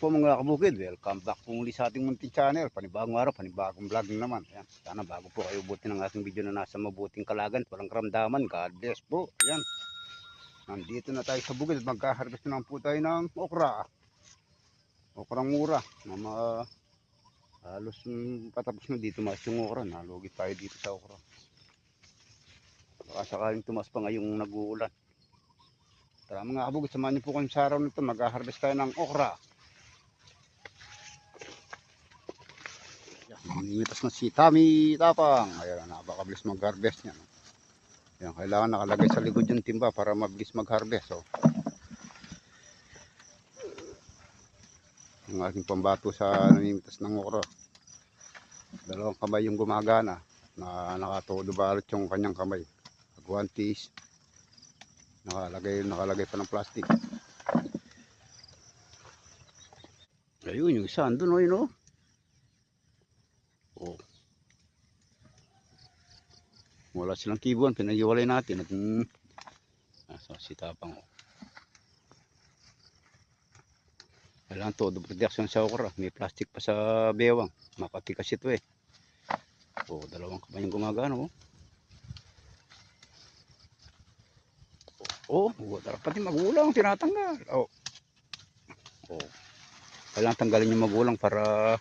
po mga kabukid, welcome back po muli sa ating munting channel. Panibagong araw, panibagong vlog naman. Ayan, sana bago po kayo buti ng ating video na nasa mabuting kalagan, walang karamdaman. God bless po. Ayan, nandito na tayo sa bukid. Magkaharvest na po tayo ng okra. Okrang mura. Halos patapos na dito mas yung okra. Nalugi tayo dito sa okra. Baka sakaling tumas pa ngayong nag-uulan. Tara mga kabukid, samahan niyo po kami sa araw nito. Magkaharvest tayo ng okra. Nimitas na si Tami Tapang. Ayan, napakabilis mag-harvest niya. Ayan, kailangan nakalagay sa likod yung timba para mabilis mag-harvest. So, yung aking pambato sa namimitas ng okra. Dalawang kamay yung gumagana. Nakatodo balot yung kanyang kamay. Guantes. Nakalagay pa ng plastic. Ayun, yung isa andun o yun o. Oh. Wala silang kibuan, pinagiwalay natin at so, si Tapang. Kailangan todo protection sa okra. May plastic pa sa bewang. Makatikas ito eh. Oh, dalawang kamay yung gumagana oh. Oh, pati magulang tinatanggal. Oh. Oh. Kailangan tanggalin yung magulang para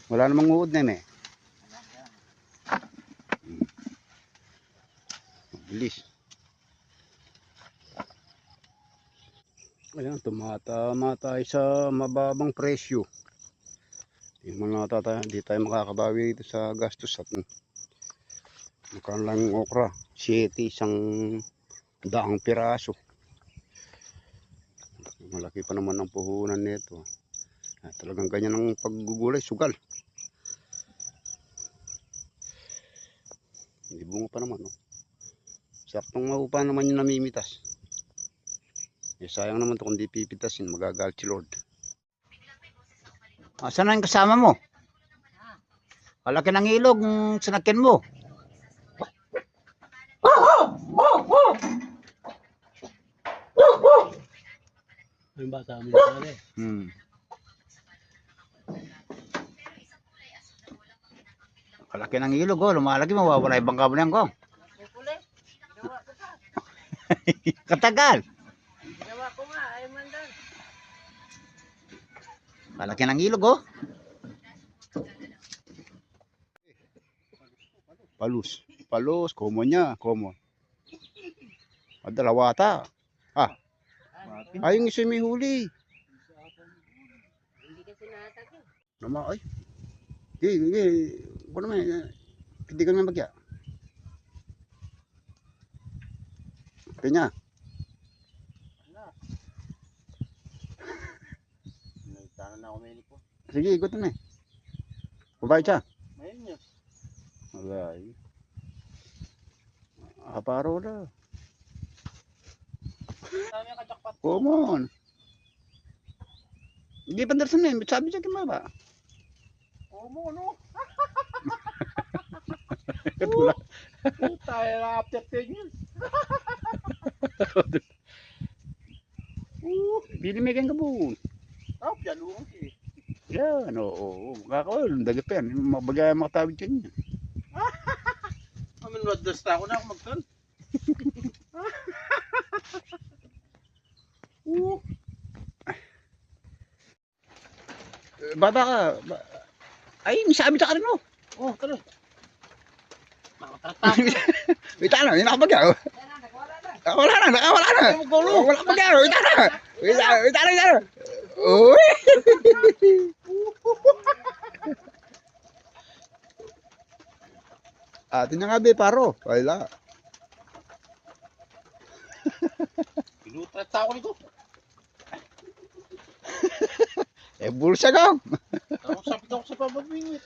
wala namang uod na eh. Mabilis. Ayan, tumatama tayo sa mababang presyo. Hindi tayo makakabawi dito sa gastos at magkano lang yung okra. 7, isang daang piraso. Malaki pa naman ang puhunan nito. Talagang ganyan ang paggugulay, sugal. Hindi bunga pa naman. Oh. Saktong maupa naman yung namimitas. Sayang naman ito kung di pipitasin, magagalit si Lord. Saan na yung kasama mo? Kalaki ng ilog, sinakin mo. Yung bata mo na eh. Kalaki ng ilog, oh. Lumalaki, mawawala yung bangka mo na yan, kong. Katagal. Ginawa ko nga, ay mandan. Kalaki ng ilog, oh. Palos, common niya, common. Dalawata. Ayong isa may huli. Hindi kasi natag yun. Nama, ay. Ano naman, hindi ka naman bagya. Kanya. Nagtanan na ako may po. Sige, ikot na eh. Babae siya. Mayroon niya. Alay. Paro na. Dami ang kajakpat. Common. Hindi pandarsan na eh. Sabi siya kimaba. Omo, no? Katula. Tayo na after 10 years. Bili may kang kabun. Piyaluhan siya eh. Yan, oo. Kakawal, dagat pa yan. Mabagay makatawid siya niya. Amin, wadasta ako na ako magtan. Bata ka. Ay, sabi sa karin mo. Oh, tara. Nakatrata. Wait na, hindi nakabagay. Wala na. Wala kabagay. Wait na. Uy. Atin na nga be, paro. Wala. Pinutrata ako nito. Bulsa ka. Tapos sapit ako sa pababingwit.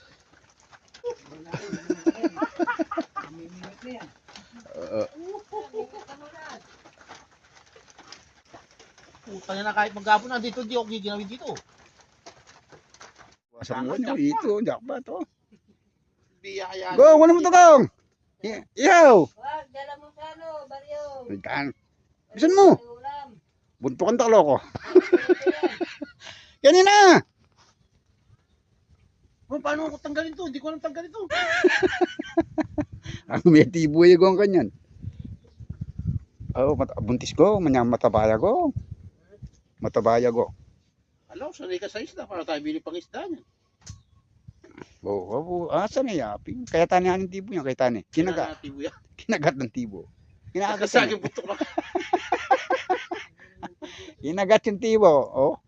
Puta na kahit maghapon na dito, di ako giginawin dito. Sa mo niyo ito, jackpot oh. Biyaya. Go, wala mo to gong. Ihaw. Wag, dala mo sa ano, baryo. Ikan. Bisan mo. Ulam. Buntukan taklo ko. Yan na. Oh, paano ako tanggalin to? Hindi ko alam tanggalin to. Ang may tibuya ko ang kanyan. Oh, buntis ko, manyang matabaya ko. Matabaya ko. Alam ko, sanay ka sa isda para tayo bili pang isda niyan. Oo, saan na yaping? Kaya tanihan ng tibo yan, kaya tani. Kinagat ng tibo. Kinagat Sa yan. akin putok na. Kinagat yung tibo, oh.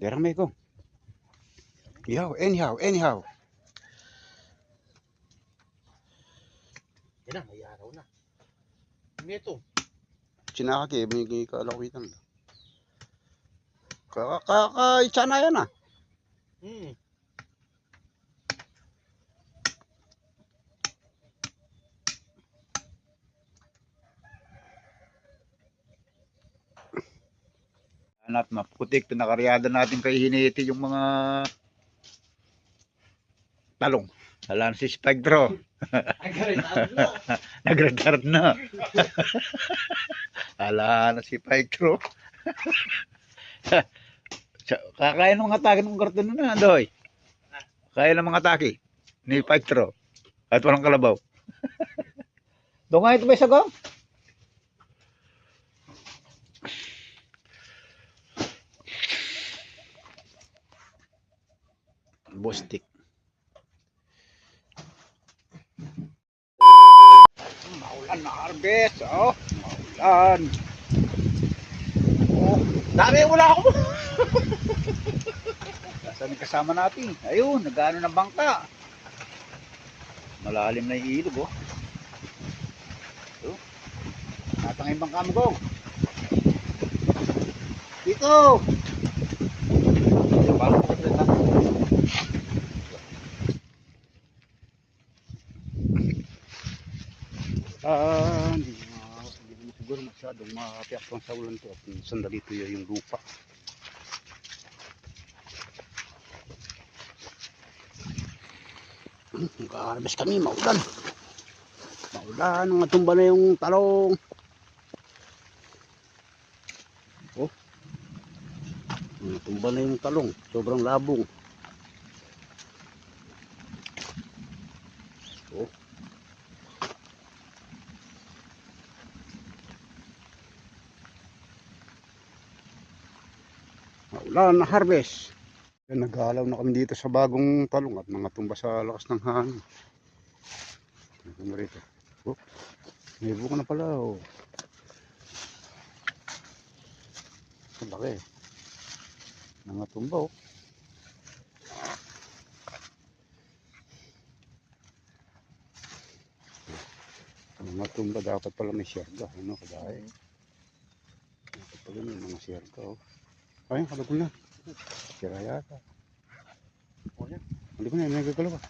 Derame ko. Anyhow. Yan na, may araw na. Ito. Sinakake, may kalawitan. Isa na yan ah. At maputik, pinakaryada natin kay Hiniti yung mga talong. Alam si Spectro. Nag-retard na. Ala na si Spectro. Kaya ng mga atake ng karton na Andoy. Kaya ng mga atake ni Spectro. At walang kalabaw. Doon nga ito ba isa ko? Bostik. Maulan na harvest, oh. Maulan. Oh, Dami, wala ako. saan yung kasama natin? Ayun, nag-ano ng bangka. Malalim na yung ilog, oh. Ito. Natangay yung bangka mo, go. Dito. Parang ko ito. Hindi mo siguro masyadong makapiakpan sa ulan to at sandali to yung lupa. Nag-harvest kami, maulan. Maulan, natumba na yung talong. Oh, natumba na yung talong, sobrang labong. Oh. Maulan na harvest. Nag-aalaw na kami dito sa bagong talong at mga tumba sa lakas ng hangin. Rito. Oh, may bunga na pala. Oh. Ang laki. Mga tumba. Oh. Mga tumba dapat pala may siyarga. Ano kadaya? Dapat pala may mga siyarga. Oh. Ay, kalagol na. Sira yata. Hindi ko na, may gagalaw ba?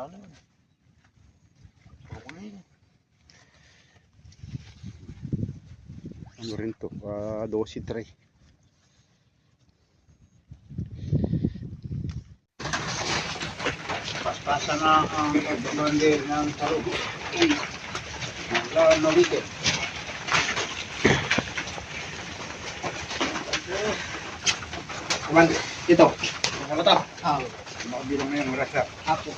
Ano yun? Pakulay yun. Ano rin to? 12 tray. Paspasa na ang pagbabandir ng talong. Wala na weekend. Kumanda, ito. Ano to? Makabilang na yung rasa. Ako.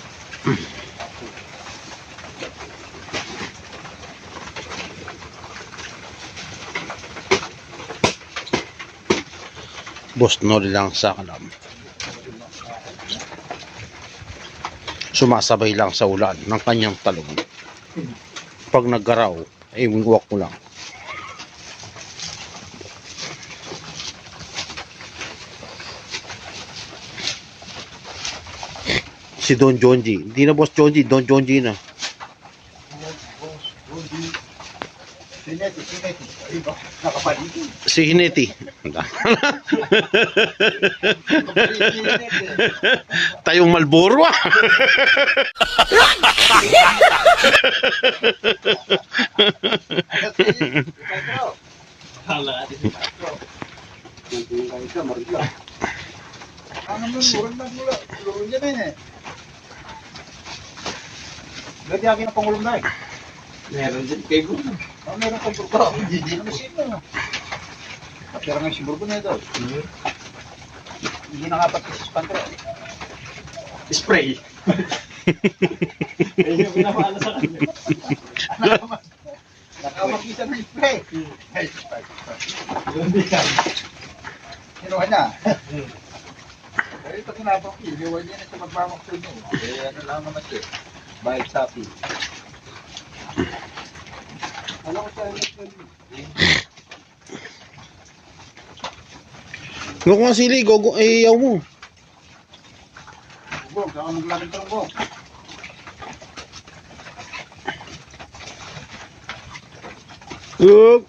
Boss Noli lang sa kanam. Sumasabay lang sa ulan ng kanyang talong. Pag naggaraw, ay wingwak mo lang. Si Don Jonji. Hindi na Boss Jonji, Don Jonji na. Sineti. Iba, nakapaligid. Si Hineti. Tayong Malboro ah. Gati akin ang pangulong na eh. Meron din kay Bruno. Oh, meron kang burgo. Hindi na masin mo. Kapira nga si burgo na ito. Hindi na nga pati sa pantro. Spray. Ayun yung pinamahal sa kanya. Nakamakisan ng spray. Ay, spray. Yun din ka. Kinuha niya. Pero ito kinabang ko. Hindi na siya magmamaksul niyo. Eh, ano lang naman siya. Bayad sa akin. Alam ko siya Huwag mo sili, gogo, eh, yaw mo. Bog, saka maglagay ng bog. Huwag.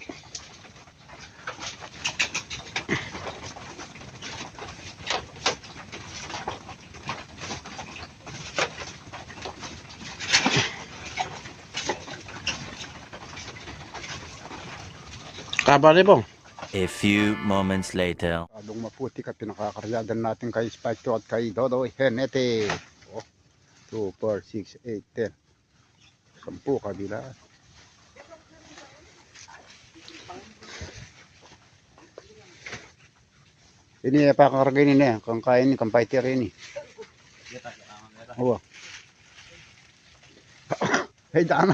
Kabar po. A few moments later. Adong maputi ka pinakakaryadan natin kay Spike at kay Dodoy Henete. Oh, 2, 4, 6, 8, 10. 10 kabila. Ini pa kakaragay ni na, kang kain ni kang fighter ini. Oh. Hey, dama.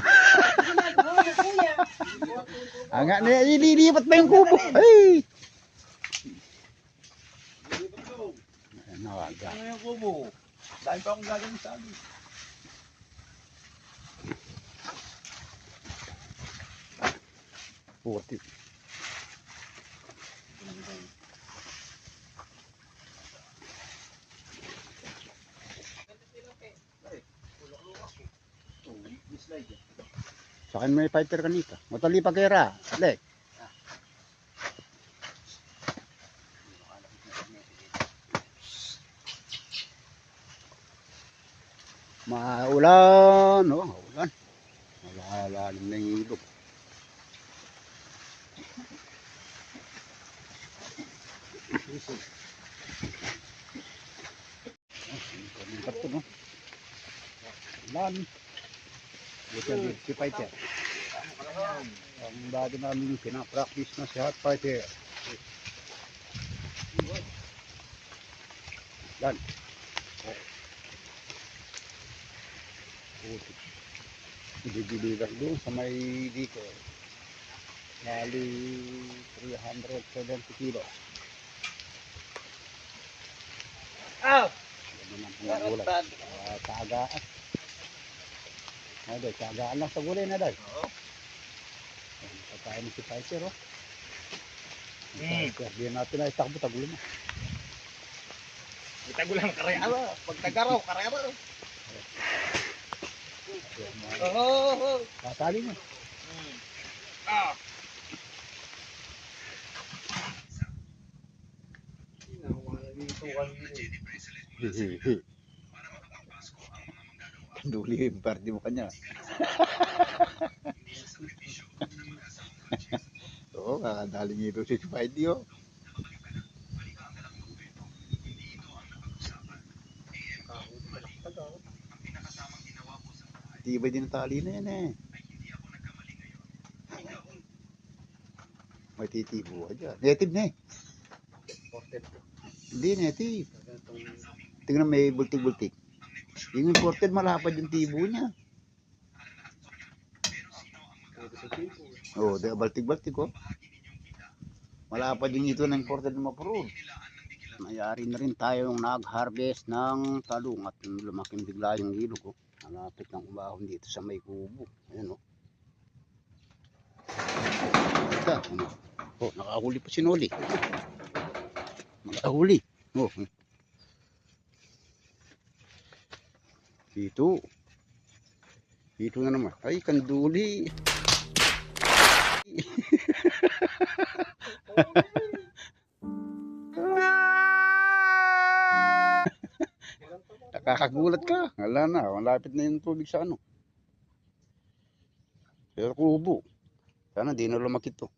Angga na, ililipat pa yung kubo. Hey! Nawaga. Ano yung kubo? Dahil pa akong gagawin sa amin. Puti. Sa akin may fighter kanita. Matali pa kera. Lek. Maulan. Oh, maulan. Malalim na yung ilog. Ito, no? Ulan. Bukan si fighter. Ang dati namin pinapractice na si hot fighter. Yan. Ibibiligan doon sa may dito. Bali 370 kilos. Ah! Yan naman ang gulay. Tagaan. Ay, tagaan lang sa gulay na dahil. Oo. Pagkain si fighter, oh. Hindi natin na itakbo, tagulo na. Itago lang karya ba? Pag nagaraw, karya ba? Oo. Kasali mo. Ah! Duli yung party mo kanya. Oo, kakadaling ito si Spidey, oh. Tibay din ang tali na yan eh. May titibo ka dyan. Native na eh. Hindi, native. Tingnan may bultik-bultik. Yung imported, malapad yung tibo niya. Oo, oh, baltik-baltik oh. Malapad yung ito ng imported na mapurod. Mayari na rin tayong nag-harvest ng talong at lumaking bigla yung ilog oh. Malapit ng umahon dito sa may kubo. Ayan oh. Ito, ano? Oh, nakahuli pa si Noli. Nakahuli. Oh. Dito. Dito na naman. Ay, kanduli. Nakakagulat ka. Wala na. Malapit na yung tubig sa ano. Pero kubo. Sana di na lumakit to.